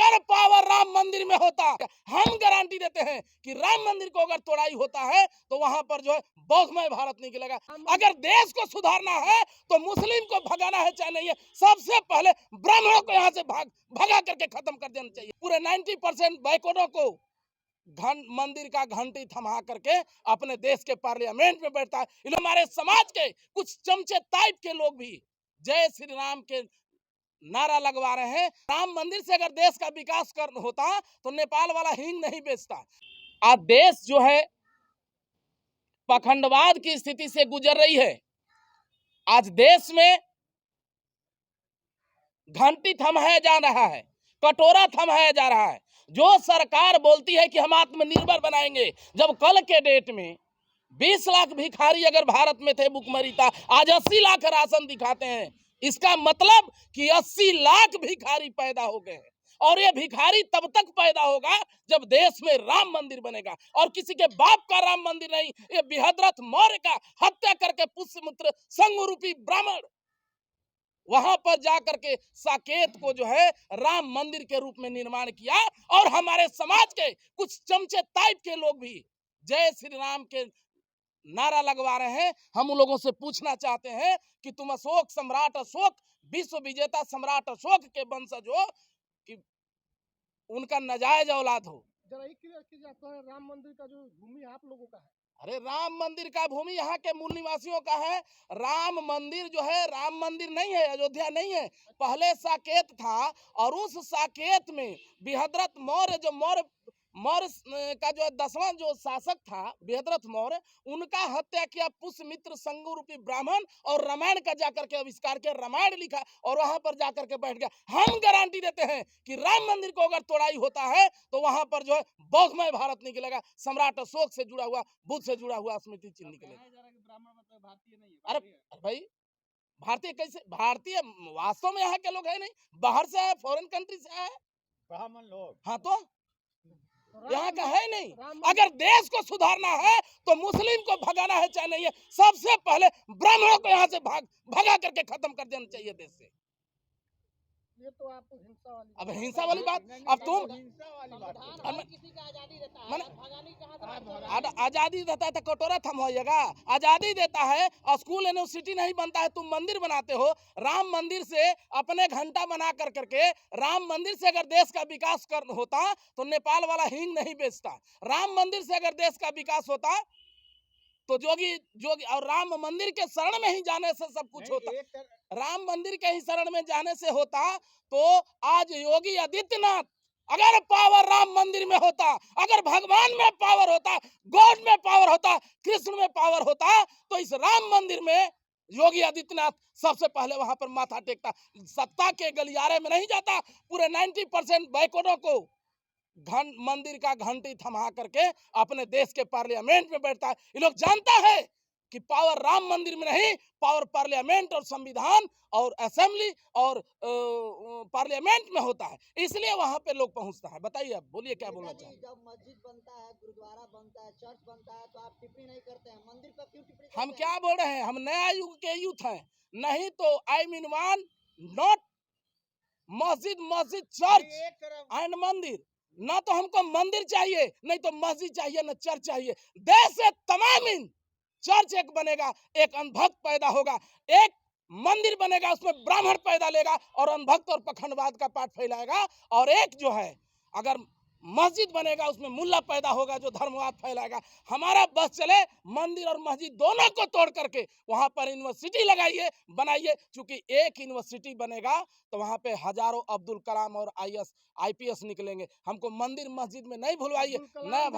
अगर पावर राम मंदिर में होता, हम गारंटी देते हैं कि राम मंदिर को अगर तोड़ाई होता है तो वहां पर जो है बौद्धमय भारत निकलेगा। अगर देश को सुधारना है तो मुस्लिम को भगाना है चाहे नहीं है, सबसे पहले ब्राह्मणों को यहाँ से भगा करके खत्म कर देना चाहिए। पूरे 90% बैकवर्डों को मंदिर का घंटी थमा करके अपने देश के पार्लियामेंट में बैठता है। इन हमारे समाज के कुछ चमचे टाइप के लोग भी जय श्री राम के नारा लगवा रहे हैं। राम मंदिर से अगर देश का विकास कर होता तो नेपाल वाला हींग नहीं बेचता। आज देश जो है पखंडवाद की स्थिति से गुजर रही है। आज देश में घंटी थमाया जा रहा है, कटोरा थमाया जा रहा है। जो सरकार बोलती है कि हम आत्मनिर्भर बनाएंगे, जब कल के डेट में 20 लाख भिखारी अगर भारत में थे भुखमरी था, आज 80 लाख राशन दिखाते हैं। इसका मतलब कि 80 लाख भिखारी पैदा हो गए हैं और ये भिखारी तब तक पैदा होगा जब देश में राम मंदिर बनेगा। और किसी के बाप का राम मंदिर नहीं, ये बृहद्रथ मौर्य का हत्या करके पुष्यमित्र संघ रूपी ब्राह्मण वहां पर जाकर के साकेत को जो है राम मंदिर के रूप में निर्माण किया। और हमारे समाज के कुछ चमचे टाइप के लोग भी जय श्री राम के नारा लगवा रहे हैं। हम उन लोगों से पूछना चाहते हैं कि तुम अशोक सम्राट, अशोक विश्व विजेता सम्राट अशोक के वंशज हो कि उनका नाजायज औलाद हो? जरा एक क्लियर कीजिए, राम मंदिर का जो भूमि आप लोगों का है? अरे राम मंदिर का भूमि यहाँ के मूल निवासियों का है। राम मंदिर जो है राम मंदिर नहीं है, अयोध्या नहीं है, पहले साकेत था। और उस साकेत में बृहद्रथ मौर्य जो मौर्य का जो 10वां जो शासक था बृहद्रथ मौर्य, उनका हत्या किया पुष्यमित्र संघ रूपी ब्राह्मण। और रामायण का जाकर के आविष्कार किया, रामायण लिखा और वहां पर जाकर के बैठ गया। हम गारंटी देते हैं कि राम मंदिर को अगर तोड़ाई होता है तो वहां पर जो है बौद्धमय भारत निकलेगा, सम्राट अशोक से जुड़ा हुआ, बुद्ध से जुड़ा हुआ स्मृति चिन्ह निकलेगा। ब्राह्मण मतलब भारतीय नहीं है? अरे भाई, भारतीय कैसे? भारतीय वास्तव में यहाँ के लोग है नहीं, बाहर से आए, फॉरेन कंट्री से आए ब्राह्मण लोग। हाँ तो यहाँ का है नहीं। अगर देश को सुधारना है तो मुस्लिम को भगाना है चाहे नहीं है, सबसे पहले ब्राह्मणों को यहाँ से भगा करके खत्म कर देना चाहिए देश से। ये तो आप हिंसा वाली अब हिंसा वाली बात, अब तुम किसी का आजादी देता है, भगाने की कहाँ से? आजादी देता है तो कटोरा थमाइएगा? आजादी देता है, स्कूल यूनिवर्सिटी नहीं बनता है, तुम मंदिर बनाते हो। राम मंदिर से अपने घंटा बना कर करके, राम मंदिर से अगर देश का विकास कर होता तो नेपाल वाला हींग नहीं बेचता। राम मंदिर से अगर देश का विकास होता तो जोगी और राम मंदिर के शरण में ही जाने से सब कुछ होता। राम मंदिर के ही शरण में जाने से होता तो आज योगी आदित्यनाथ, अगर पावर राम मंदिर में होता, अगर भगवान में पावर होता, गॉड में पावर होता, कृष्ण में पावर होता, तो इस राम मंदिर में योगी आदित्यनाथ सबसे पहले वहां पर माथा टेकता। सत्ता के गलियारे में नहीं जाता। पूरे 90% बैकवर्डों को मंदिर का घंटी थमा करके अपने देश के पार्लियामेंट में बैठता है। ये लोग जानता है कि पावर राम मंदिर में नहीं, पावर पार्लियामेंट और संविधान और असेंबली और पार्लियामेंट में होता है, इसलिए वहां पे लोग पहुंचता है। बताइए, अब बोलिए क्या बोलना चाहिए। जब मस्जिद बनता है, गुरुद्वारा बनता है, चर्च बनता है, तो आप टिप्पणी नहीं करते हैं, मंदिर पर क्यों टिप्पणी करते हैं? हम क्या बोल रहे हैं? हम नया युग के यूथ हैं। नहीं तो आई मीन वन नॉट मस्जिद चर्च एंड मंदिर। ना तो हमको मंदिर चाहिए, नहीं तो मस्जिद चाहिए, ना चर्च चाहिए। देश से तमाम चर्च एक बनेगा, एक अंधभक्त पैदा होगा, एक मंदिर बनेगा, उसमें ब्राह्मण पैदा लेगा और अंधभक्त और पखंडवाद का पाठ फैलाएगा। और एक जो है अगर मस्जिद बनेगा, उसमें मुल्ला पैदा होगा जो धर्मवाद फैलाएगा। हमारा बस चले मंदिर और मस्जिद दोनों को तोड़ करके वहां पर यूनिवर्सिटी लगाइए, बनाइए। चूंकि एक यूनिवर्सिटी बनेगा तो वहां पे हजारों अब्दुल कलाम और IAS IPS निकलेंगे। हमको मंदिर मस्जिद में नहीं भुलवाइए। नया